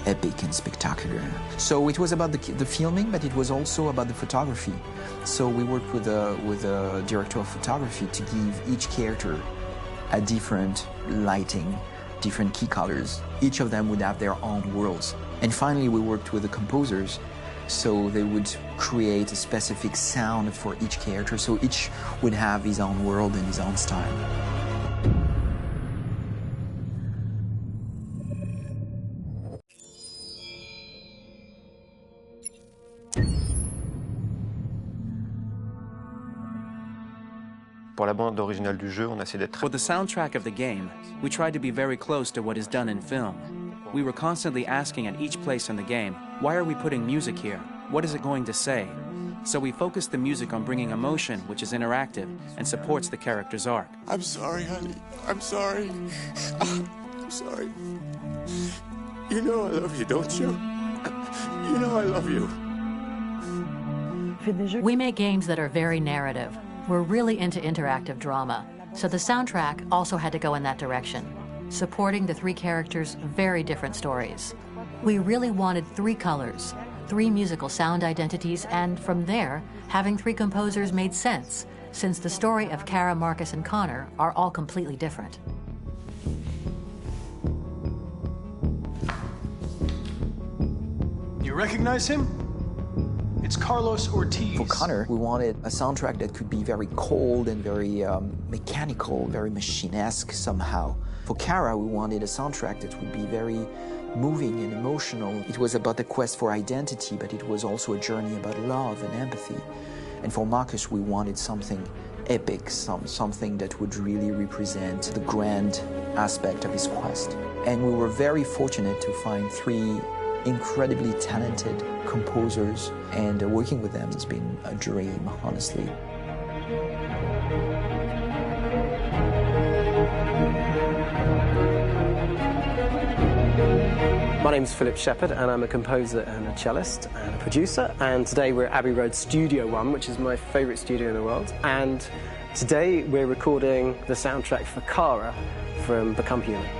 epic and spectacular. So it was about the filming, but it was also about the photography. So we worked with a director of photography to give each character a different lighting, different key colors. Each of them would have their own worlds. And finally, we worked with the composers, so they would create a specific sound for each character, so each would have his own world and his own style. For the soundtrack of the game, we tried to be very close to what is done in film. We were constantly asking at each place in the game, why are we putting music here? What is it going to say? So we focused the music on bringing emotion, which is interactive and supports the character's arc. I'm sorry, honey. I'm sorry. I'm sorry. You know I love you, don't you? You know I love you. We make games that are very narrative. We're really into interactive drama, so the soundtrack also had to go in that direction, supporting the 3 characters' very different stories. We really wanted 3 colors, 3 musical sound identities, and from there, having 3 composers made sense, since the story of Kara, Marcus, and Connor are all completely different. You recognize him? It's Carlos Ortiz. For Connor, we wanted a soundtrack that could be very cold and very mechanical, very machine-esque somehow. For Kara, we wanted a soundtrack that would be very moving and emotional. It was about the quest for identity, but it was also a journey about love and empathy. And for Marcus, we wanted something epic, something that would really represent the grand aspect of his quest. And we were very fortunate to find 3 incredibly talented composers, and working with them has been a dream, honestly. My name is Philip Shepherd, and I'm a composer and a cellist and a producer, and today we're at Abbey Road Studio One, which is my favourite studio in the world, and today we're recording the soundtrack for Kara from Become Human.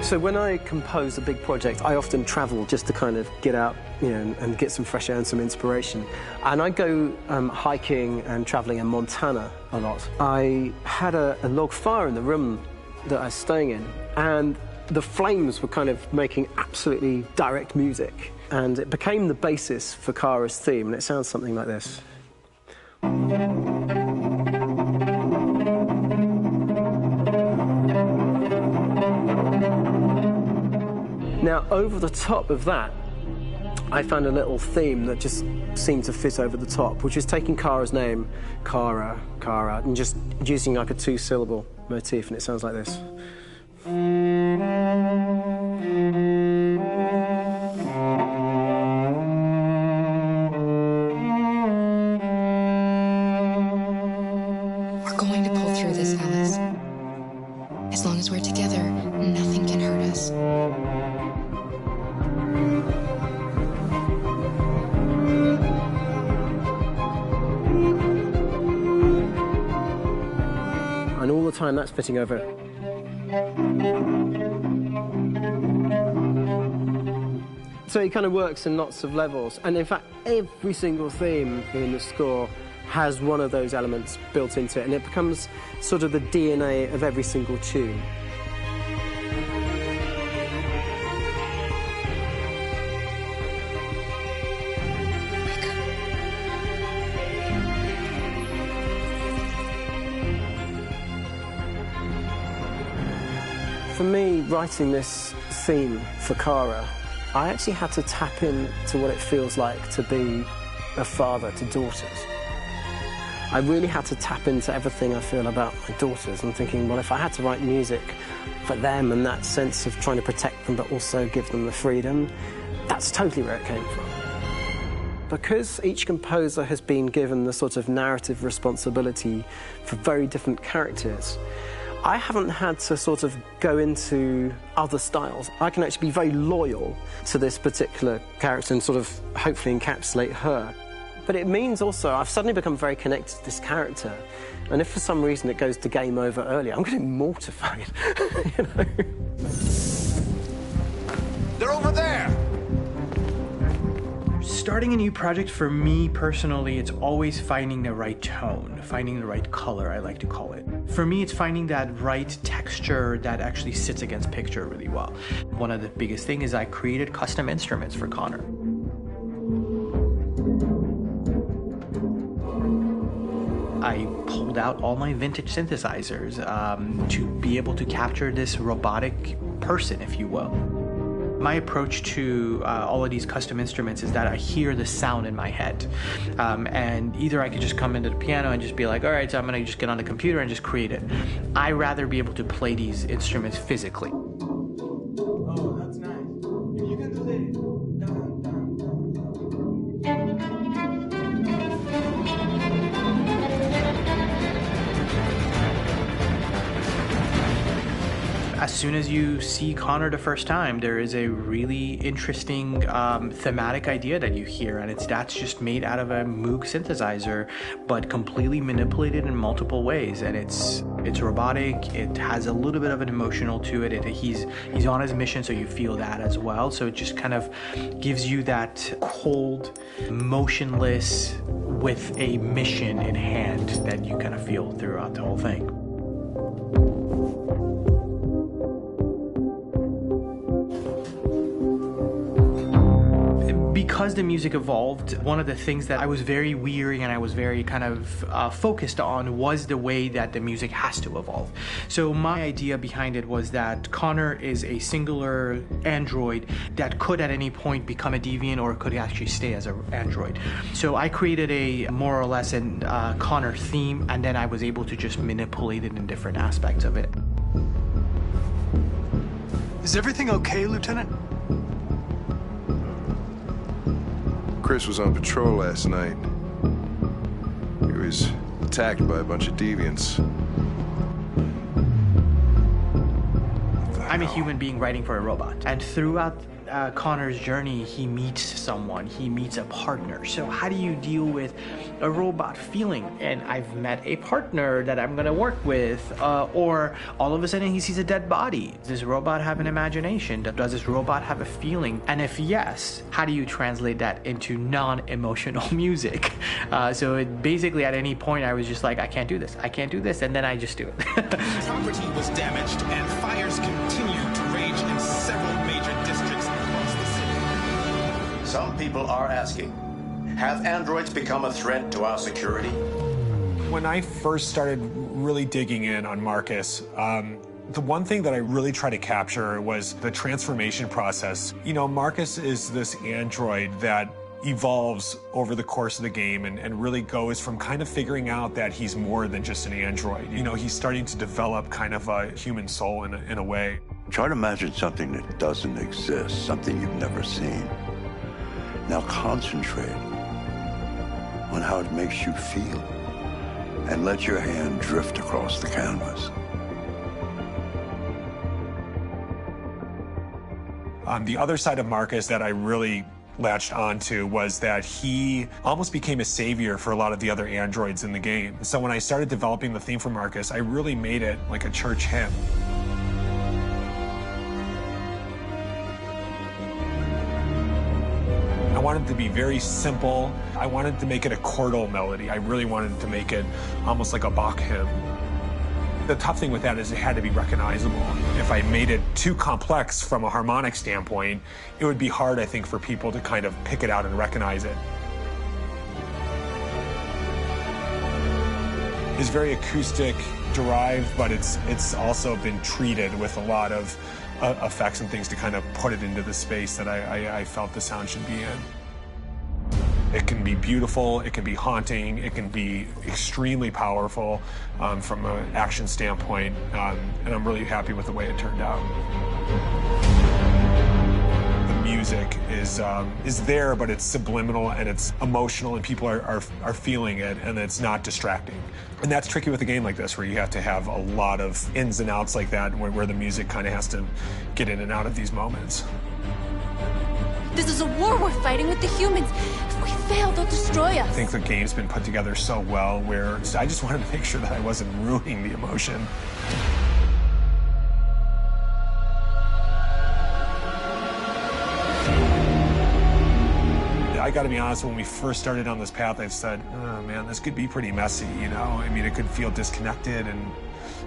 So when I compose a big project, I often travel just to kind of get out, and get some fresh air and some inspiration. And I go hiking and traveling in Montana a lot. I had a log fire in the room that I was staying in, and the flames were kind of making absolutely direct music. And it became the basis for Kara's theme, and it sounds something like this. Now, over the top of that, I found a little theme that just seemed to fit over the top, which is taking Kara's name, Kara, and just using like a 2-syllable motif, and it sounds like this. We're going to pull through this, Alice. As long as we're together, nothing can hurt us. And all the time that's fitting over. So it kind of works in lots of levels. And in fact, every single theme in the score has one of those elements built into it, and it becomes sort of the DNA of every single tune. For me, writing this theme for Kara, I actually had to tap into what it feels like to be a father to daughters. I really had to tap into everything I feel about my daughters. I'm thinking, well, if I had to write music for them and that sense of trying to protect them but also give them the freedom, that's totally where it came from. Because each composer has been given the sort of narrative responsibility for very different characters, I haven't had to sort of go into other styles. I can actually be very loyal to this particular character and sort of hopefully encapsulate her. But it means also I've suddenly become very connected to this character. And if for some reason it goes to game over early, I'm getting mortified, you know? They're over there! Starting a new project, for me personally, it's always finding the right tone, finding the right color, I like to call it. For me, it's finding that right texture that actually sits against picture really well. One of the biggest things is I created custom instruments for Connor. I pulled out all my vintage synthesizers to be able to capture this robotic person, if you will. My approach to all of these custom instruments is that I hear the sound in my head. And either I could just come into the piano and just be like, all right, so I'm gonna just get on the computer and just create it. I rather be able to play these instruments physically. Oh, that's nice. If you can do that. As soon as you see Connor the first time, there is a really interesting thematic idea that you hear, and that's just made out of a Moog synthesizer, but completely manipulated in multiple ways. And it's robotic. It has a little bit of an emotional to it. He's on his mission, so you feel that as well. So it just kind of gives you that cold, motionless, with a mission in hand that you kind of feel throughout the whole thing. Because the music evolved, one of the things that I was very weary and I was very kind of focused on was the way that the music has to evolve. So my idea behind it was that Connor is a singular android that could at any point become a deviant or could actually stay as an android. So I created a more or less an Connor theme, and then I was able to just manipulate it in different aspects of it. Is everything okay, Lieutenant? Chris was on patrol last night. He was attacked by a bunch of deviants. I'm a human being writing for a robot, and throughout Connor's journey, he meets someone, he meets a partner. So how do you deal with a robot feeling? And I've met a partner that I'm gonna work with, or all of a sudden he sees a dead body. Does this robot have an imagination? Does this robot have a feeling? And if yes, how do you translate that into non-emotional music? So it basically at any point I was just like, I can't do this, and then I just do it. Property was damaged and fires continued to rage in several major districts across the city. Some people are asking, have androids become a threat to our security? When I first started really digging in on Marcus, the one thing that I really tried to capture was the transformation process. You know, Marcus is this android that evolves over the course of the game and really goes from kind of figuring out that he's more than just an android. You know, he's starting to develop kind of a human soul in a way. Try to imagine something that doesn't exist, something you've never seen. Now concentrate on how it makes you feel and let your hand drift across the canvas. The other side of Marcus that I really latched onto was that he almost became a savior for a lot of the other androids in the game. So when I started developing the theme for Marcus, I really made it like a church hymn. I wanted it to be very simple. I wanted to make it a chordal melody. I really wanted to make it almost like a Bach hymn. The tough thing with that is it had to be recognizable. If I made it too complex from a harmonic standpoint, it would be hard, I think, for people to kind of pick it out and recognize it. It's very acoustic derived, but it's also been treated with a lot of effects and things to kind of put it into the space that I felt the sound should be in. It can be beautiful, it can be haunting, it can be extremely powerful from an action standpoint, and I'm really happy with the way it turned out. The music is there, but it's subliminal and it's emotional, and people are feeling it, and it's not distracting. And that's tricky with a game like this, where you have to have a lot of ins and outs like that, where the music kind of has to get in and out of these moments. This is a war we're fighting with the humans. If we fail, they'll destroy us. I think the game's been put together so well where I just wanted to make sure that I wasn't ruining the emotion. I gotta be honest, when we first started on this path, I said, oh man, this could be pretty messy, you know? I mean, it could feel disconnected,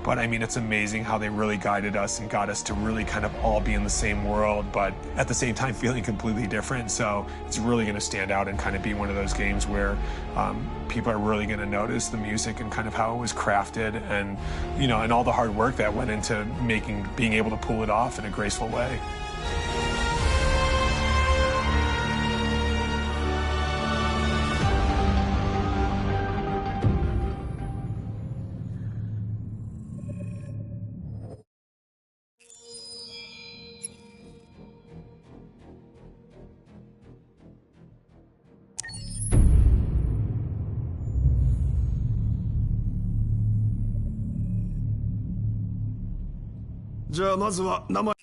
but I mean, it's amazing how they really guided us and got us to really kind of all be in the same world, but at the same time feeling completely different. So it's really gonna stand out and kind of be one of those games where people are really gonna notice the music and kind of how it was crafted, and, you know, and all the hard work that went into being able to pull it off in a graceful way.じゃあまずは名前。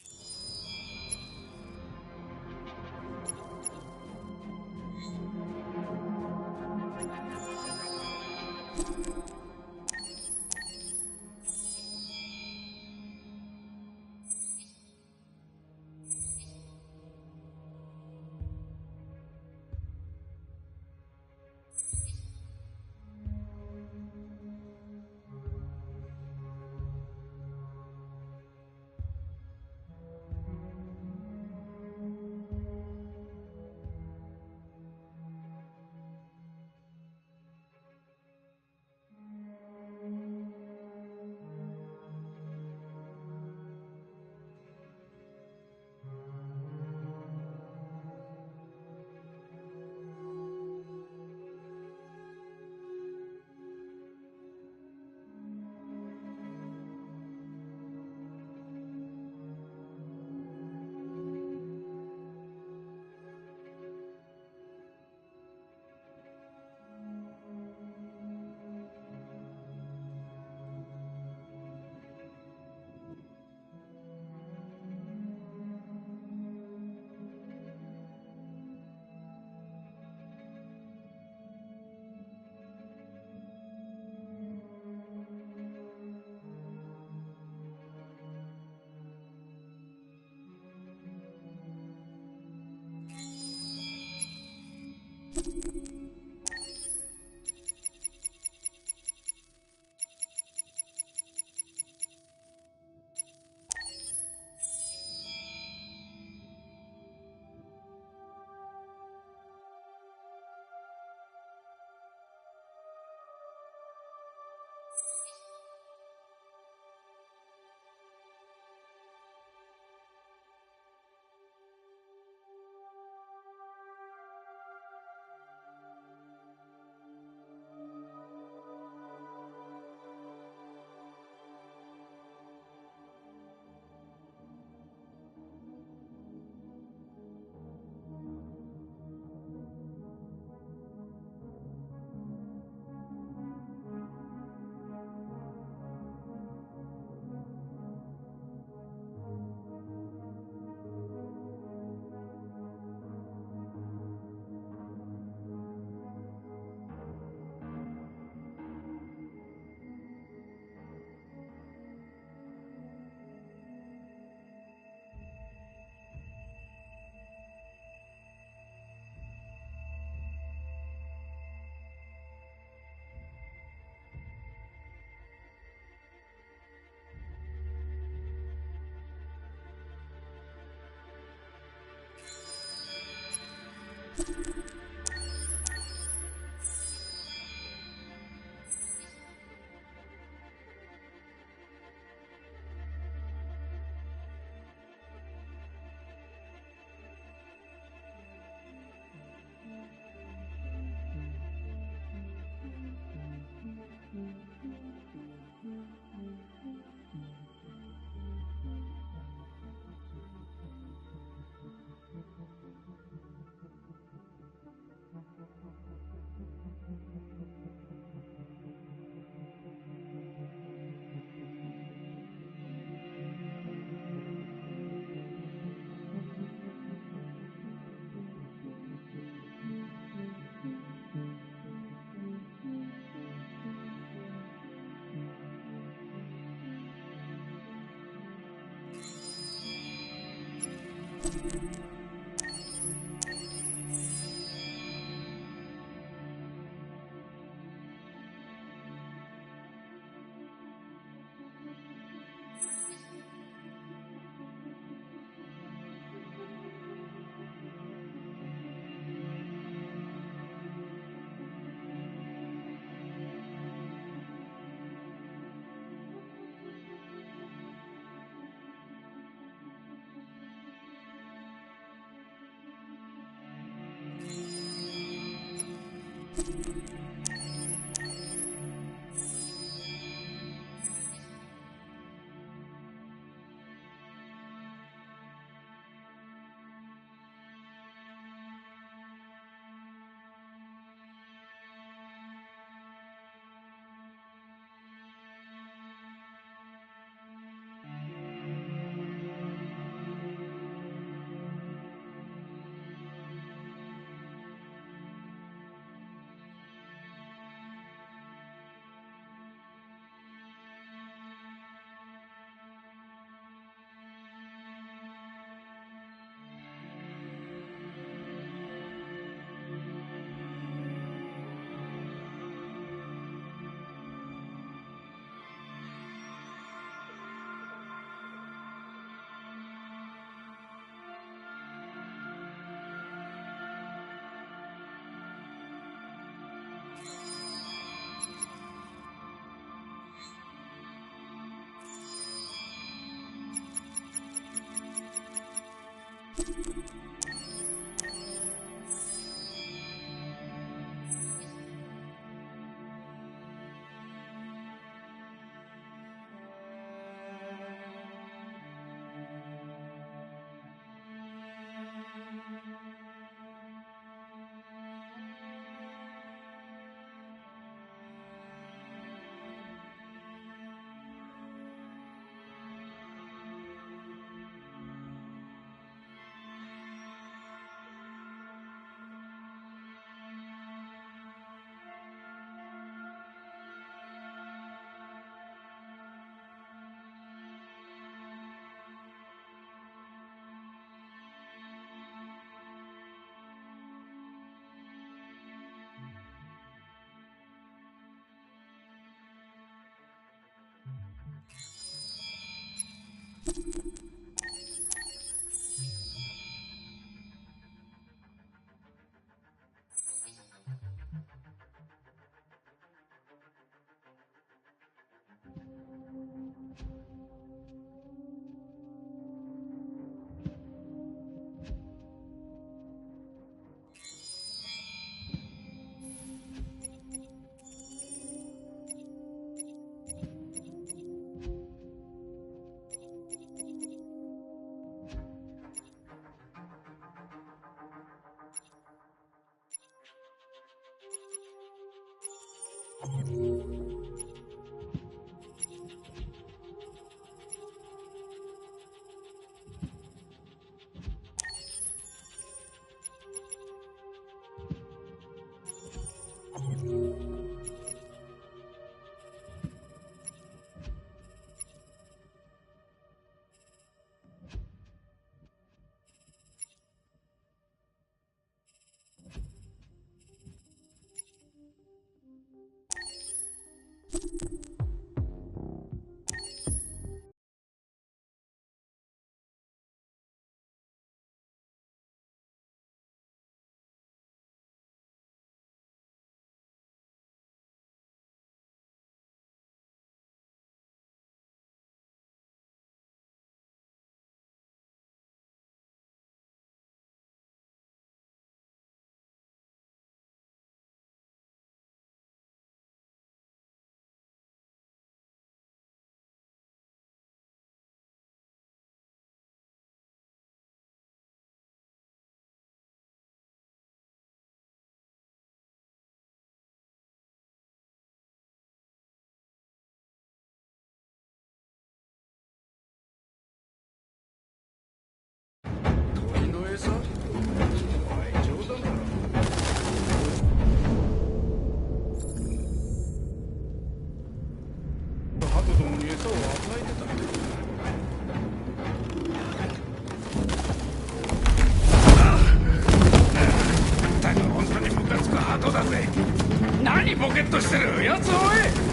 ットしてるやつを追え。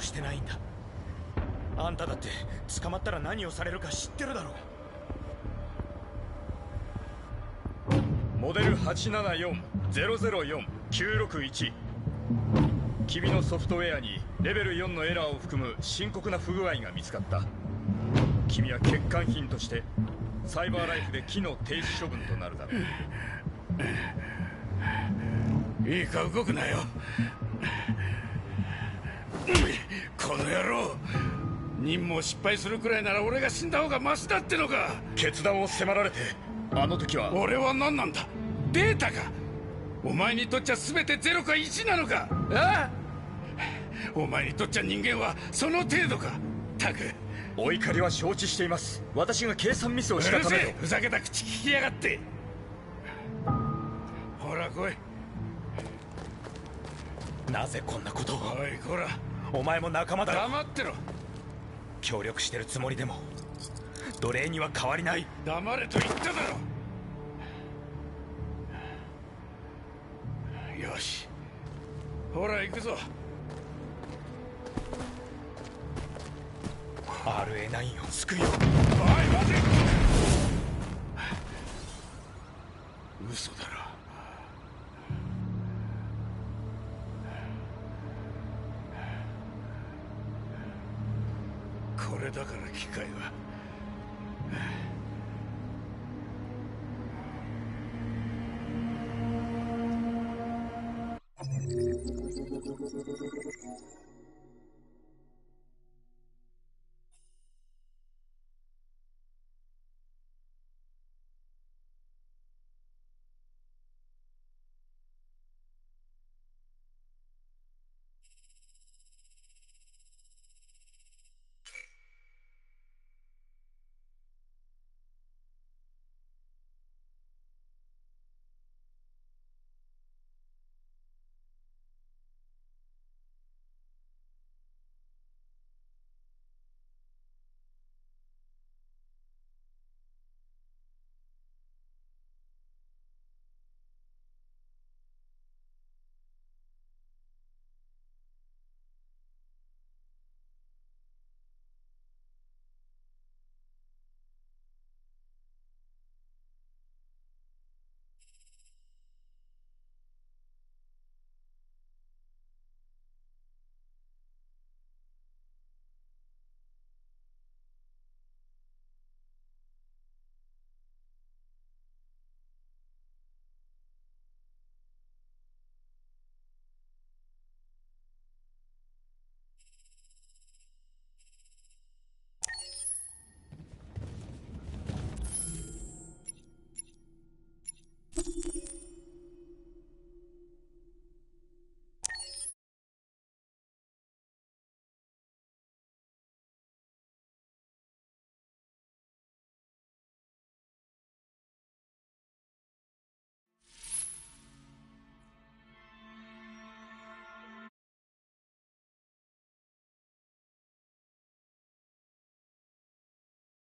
してないんだ。あんただって捕まったら何をされるか知ってるだろう。モデル874-004-961。君のソフトウェアにレベル4のエラーを含む深刻な不具合が見つかった。君は欠陥品としてサイバーライフで機能停止処分となるだろう。いいか動くなよ。この野郎、任務を失敗するくらいなら俺が死んだ方がマシだってのか。決断を迫られて、あの時は。俺は何なんだ、データか。お前にとっちゃ全て0か1なのか。ああ、お前にとっちゃ人間はその程度か。たく、お怒りは承知しています。私が計算ミスをしたためと。ふざけた口聞きやがって。ほら来い。なぜこんなことを。おいこら、お前も仲間だろ。黙ってろ。協力してるつもりでも奴隷には変わりない。黙れと言っただろ。よし、ほら行くぞ。 RA9 を救うよ。おい待て。嘘だろ。これだから機械は。